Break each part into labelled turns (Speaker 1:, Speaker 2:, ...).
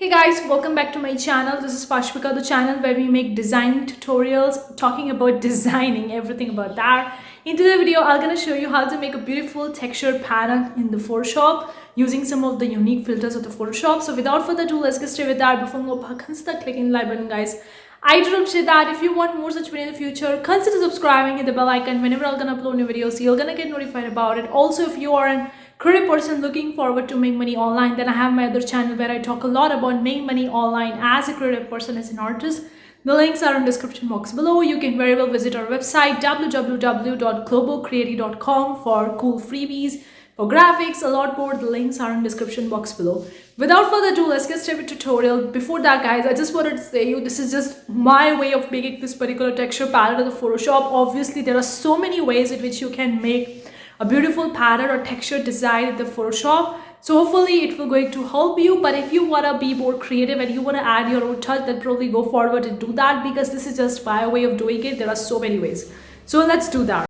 Speaker 1: Hey guys, welcome back to my channel. This is Pashpika, the channel where we make design tutorials talking about designing, everything about that. In today's video, I'm going to show you how to make a beautiful texture pattern in the Photoshop using some of the unique filters of the Photoshop. So without further ado, let's get started with that. Before we go, consider clicking the like button, guys. I do appreciate that. If you want more such video in the future, consider subscribing, hit the bell icon. Whenever I'm gonna upload new videos, you're gonna get notified about it. Also, if you are an creative person looking forward to make money online, then I have my other channel where I talk a lot about making money online as a creative person, as an artist. The links are in the description box below. You can very well visit our website www.globalcreative.com for cool freebies, for graphics, a lot more. The links are in the description box below. Without further ado, let's get started with the tutorial. Before that, guys, I just wanted to say you this is just my way of making this particular texture pattern in the Photoshop. Obviously, there are so many ways in which you can make a beautiful pattern or texture design in the Photoshop. So hopefully it will going to help you. But if you want to be more creative and you want to add your own touch, then probably go forward and do that, because this is just my way of doing it. There are so many ways. So let's do that.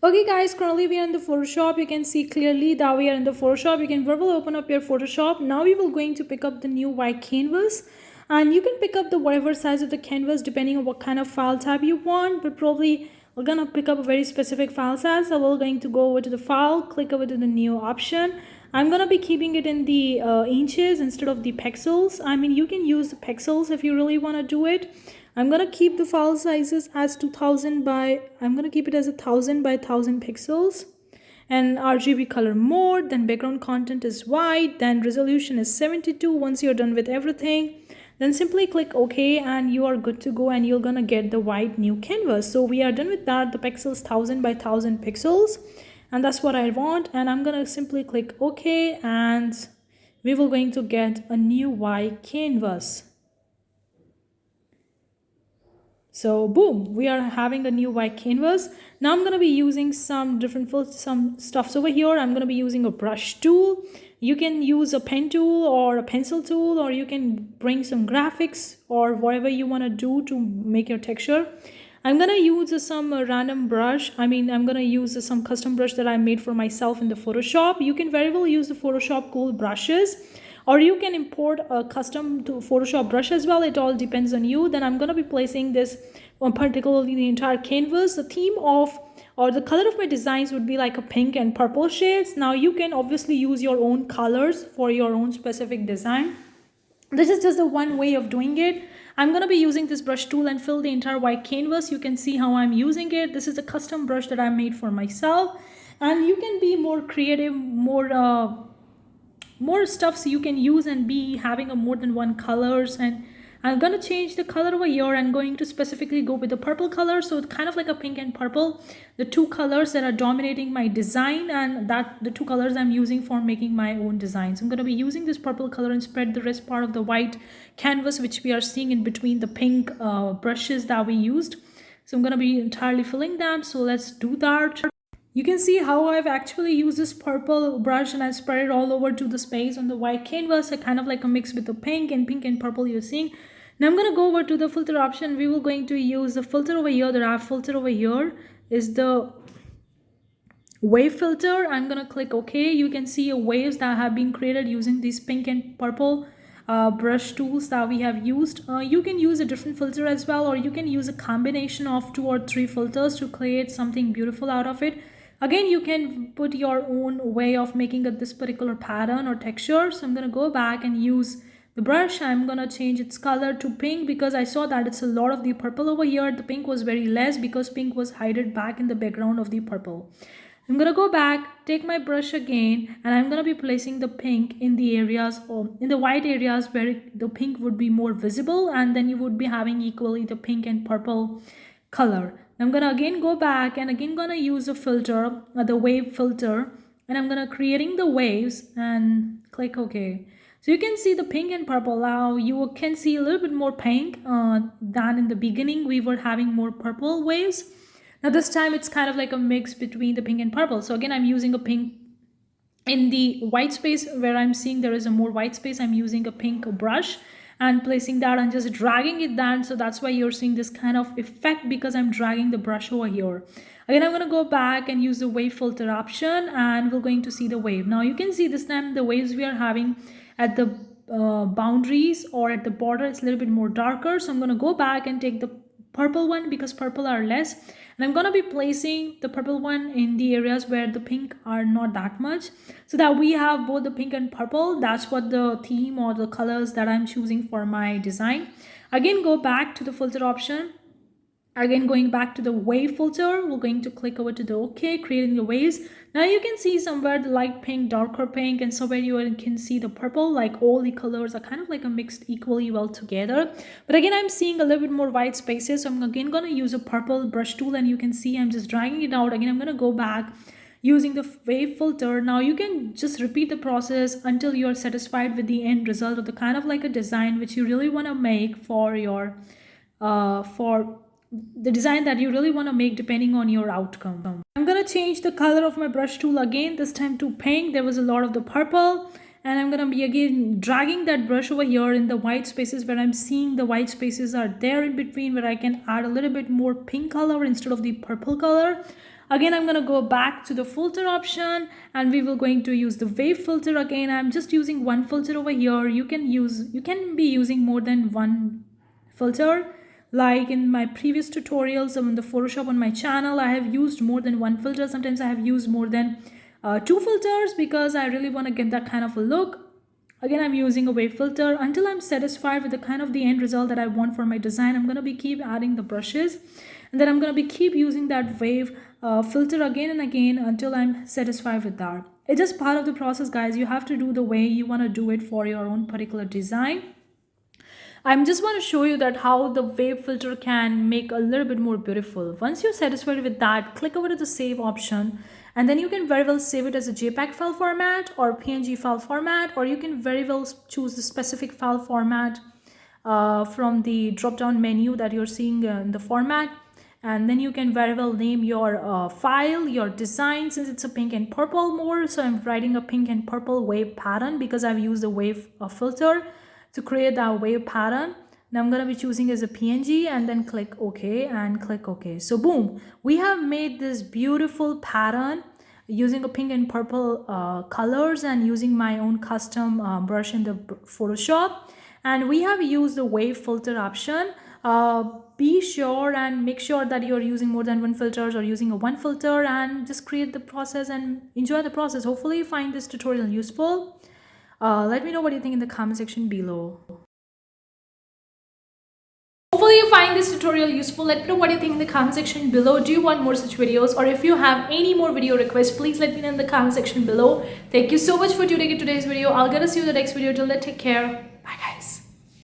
Speaker 1: Okay guys, currently we are in the Photoshop. You can see clearly that we are in the Photoshop. You can verbally open up your Photoshop. Now we will going to pick up the new white canvas, and you can pick up the whatever size of the canvas depending on what kind of file type you want, but probably we're gonna pick up a very specific file size. So we're going to go over to the file, click over to the new option. I'm gonna be keeping it in the inches instead of the pixels. I mean, you can use the pixels if you really want to do it. I'm gonna keep the file sizes as 2000 by, I'm gonna keep it as 1000 by 1000 pixels, and RGB color mode, then background content is white, then resolution is 72. Once you're done with everything, then simply click OK and you are good to go, and you're gonna get the white new canvas. So we are done with that. The pixels 1000 by 1000 pixels, and that's what I want. And I'm gonna simply click OK, and we will going to get a new white canvas. So boom, we are having a new white canvas. Now I'm going to be using some different some stuffs over here. I'm going to be using a brush tool. You can use a pen tool or a pencil tool, or you can bring some graphics or whatever you want to do to make your texture. I'm going to use some random brush. I'm going to use some custom brush that I made for myself in the Photoshop. You can very well use the Photoshop cool brushes, or you can import a custom to Photoshop brush as well. It all depends on you. Then I'm going to be placing this on particularly the entire canvas. The theme of, or the color of my designs would be like a pink and purple shades. Now you can obviously use your own colors for your own specific design. This is just the one way of doing it. I'm going to be using this brush tool and fill the entire white canvas. You can see how I'm using it. This is a custom brush that I made for myself, and you can be more creative, more stuffs you can use and be having a more than one colors. And I'm going to change the color over here. I'm going to specifically go with the purple color, so it's kind of like a pink and purple, the two colors that are dominating my design, and that the two colors I'm using for making my own designs. I'm going to be using this purple color and spread the rest part of the white canvas, which we are seeing in between the pink brushes that we used. So I'm going to be entirely filling them. So let's do that. You can see how I've actually used this purple brush and I spread it all over to the space on the white canvas, a kind of like a mix with the pink and purple you're seeing. Now I'm going to go over to the filter option. We will going to use the filter over here. The filter over here is the wave filter. I'm going to click OK. You can see waves that have been created using these pink and purple brush tools that we have used. You can use a different filter as well, or you can use a combination of 2 or 3 filters to create something beautiful out of it. Again, you can put your own way of making this particular pattern or texture. So I'm going to go back and use the brush. I'm going to change its color to pink, because I saw that it's a lot of the purple over here. The pink was very less because pink was hidden back in the background of the purple. I'm going to go back, take my brush again, and I'm going to be placing the pink in the areas, or in the white areas where the pink would be more visible, and then you would be having equally the pink and purple color. I'm gonna again go back and again gonna use a filter, the wave filter, and I'm gonna creating the waves and click OK. So you can see the pink and purple. Now you can see a little bit more pink than in the beginning. We were having more purple waves. Now this time it's kind of like a mix between the pink and purple. So again, I'm using a pink in the white space where I'm seeing there is a more white space. I'm using a pink brush and placing that and just dragging it down. So that's why you're seeing this kind of effect, because I'm dragging the brush over here. Again, I'm going to go back and use the wave filter option, and we're going to see the wave. Now you can see this time the waves we are having at the boundaries, or at the border it's a little bit more darker. So I'm going to go back and take the purple one because purple are less, and I'm going to be placing the purple one in the areas where the pink are not that much, so that we have both the pink and purple. That's what the theme or the colors that I'm choosing for my design. Again, go back to the filter option. Again, going back to the wave filter, we're going to click over to the OK, creating the waves. Now you can see somewhere the light pink, darker pink, and somewhere you can see the purple. Like all the colors are kind of like a mixed equally well together. But again, I'm seeing a little bit more white spaces, so I'm again going to use a purple brush tool, and you can see I'm just dragging it out. Again, I'm going to go back using the wave filter. Now you can just repeat the process until you're satisfied with the end result of the kind of like a design which you really want to make for your for the design that you really want to make, depending on your outcome. I'm going to change the color of my brush tool again, this time to pink. There was a lot of the purple, and I'm going to be again dragging that brush over here in the white spaces where I'm seeing the white spaces are there in between, where I can add a little bit more pink color instead of the purple color. Again, I'm going to go back to the filter option, and we will going to use the wave filter again. I'm just using one filter over here. You can be using more than one filter. Like in my previous tutorials on the Photoshop on my channel, I have used more than one filter. Sometimes I have used more than 2 filters because I really want to get that kind of a look. Again, I'm using a wave filter until I'm satisfied with the kind of the end result that I want for my design. I'm going to be keep adding the brushes, and then I'm going to be keep using that wave filter again and again until I'm satisfied with that. It's just part of the process, guys. You have to do the way you want to do it for your own particular design. I just want to show you that how the wave filter can make a little bit more beautiful. Once you're satisfied with that, click over to the save option, and then you can very well save it as a JPEG file format or PNG file format, or you can very well choose the specific file format from the drop down menu that you're seeing in the format. And then you can very well name your file, your design, since it's a pink and purple more. So I'm writing a pink and purple wave pattern because I've used a wave filter to create that wave pattern. Now I'm going to be choosing as a PNG, and then click OK and click OK. So boom, we have made this beautiful pattern using a pink and purple colors and using my own custom brush in the Photoshop. And we have used the wave filter option. Be sure and make sure that you're using more than one filters or using a one filter, and just create the process and enjoy the process. Hopefully you find this tutorial useful. Let me know what you think in the comment section below. Hopefully you find this tutorial useful. Let me know what you think in the comment section below. Do you want more such videos, or if you have any more video requests, please let me know in the comment section below. Thank you so much for tuning in today's video. I'll get to see you in the next video. Till then, take care. Bye guys.